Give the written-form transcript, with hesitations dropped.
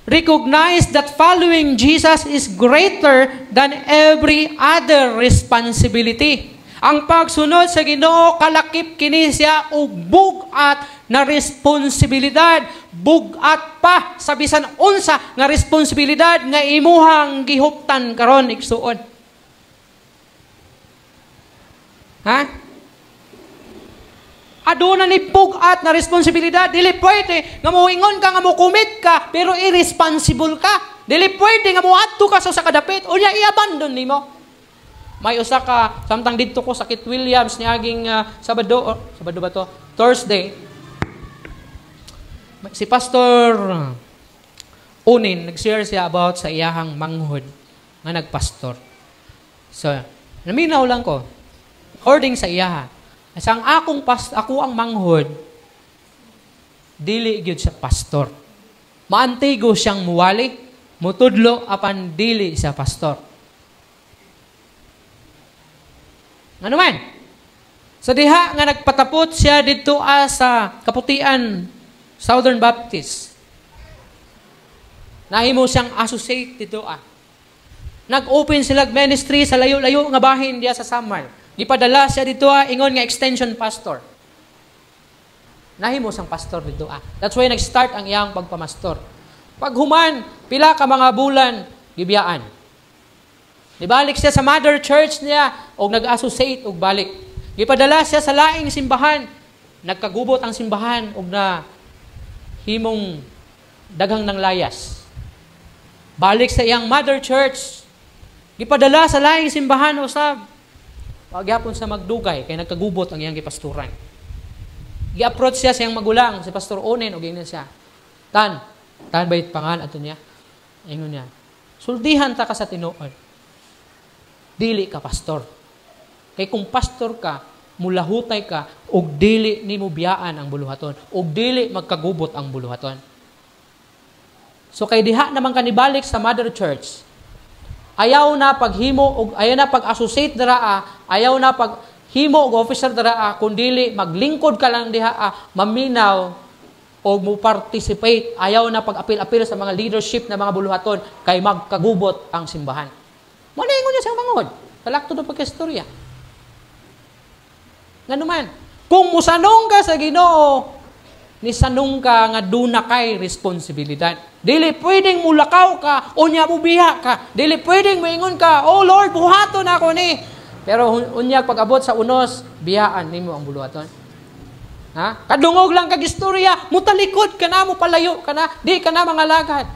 recognize that following Jesus is greater than every other responsibility. Ang pagsunod sa Ginoo kalakip kini siya og bugat na responsibilidad, bugat pa sa bisan unsa nga responsibilidad nga imuhang gihuptan karon igsuon. Ha? Aduna ni bugat na responsibilidad. Dili pwede nga moingon ka nga mo commit ka pero irresponsible ka. Dili pwede nga moadto ka sa kadapit unya i-abandon nimo. May usa ka samtang didto ko sa Kit Williams niaging Sabado ba to? Thursday. Si Pastor Unin nag-share siya about sa iyahang manghod nga nagpastor. So, naminaw lang ko. According sa iyaha, asang ako ang manghod, dili gyud sa pastor. Maantigo siyang muwali, mutudlo apan dili sa pastor. Ano man? Sa diha nga nagpatapot siya dito sa Kaputian Southern Baptist. Nahimo siyang associate dito Nag-open sila ministry sa layo-layo nga bahin diya sa Samar. Gipadala siya dito ingon nga extension pastor. Nahimo sang pastor dito That's why nag-start ang iyang pagpamastor. Pag human, pila ka mga bulan, gibiyaan. Nibalik siya sa mother church niya o nag-associate og balik. Gipadala siya sa laing simbahan. Nagkagubot ang simbahan og na himong daghang ng layas. Balik sa iyang mother church. Gipadala sa laing simbahan usab. Pagyapon sa magdugay kay nagkagubot ang iyang gipasturan. Gi-approach siya sa iyang magulang, si Pastor Onen og ingnan siya. Tan bayit pangan ato niya. Ingon niya. Sultihan ta ka sa tinuod. Dili ka pastor. Kay kung pastor ka, mulahutay ka, og dili nimo biyaan ang buluhaton, og dili magkagubot ang buluhaton. So kay diha naman kanibalik sa mother church, ayaw na paghimo og ayaw na pag-associate dara ayaw na paghimo og officer dara kun dili maglingkod ka lang diha maminaw og mo participate, ayaw na pag-apil-apil sa mga leadership na mga buluhaton kay magkagubot ang simbahan. Manaingon niya siyang mangod. Talakto do pagkastorya. Nganuman, kung musanong ka sa Ginoo, ni sanong ka nga duna kay responsibilidad. Dili pwedeng mulakaw ka o nya bubiha ka. Dili pwedeng moingon ka, "Oh Lord, buhaton ako ni." Pero unyag pag-abot sa unos, biyaan nimo ang buluhaton. Ha? Kadungog lang kag istorya, mutalikod ka na, mo palayo ka na, di ka na mga lagad.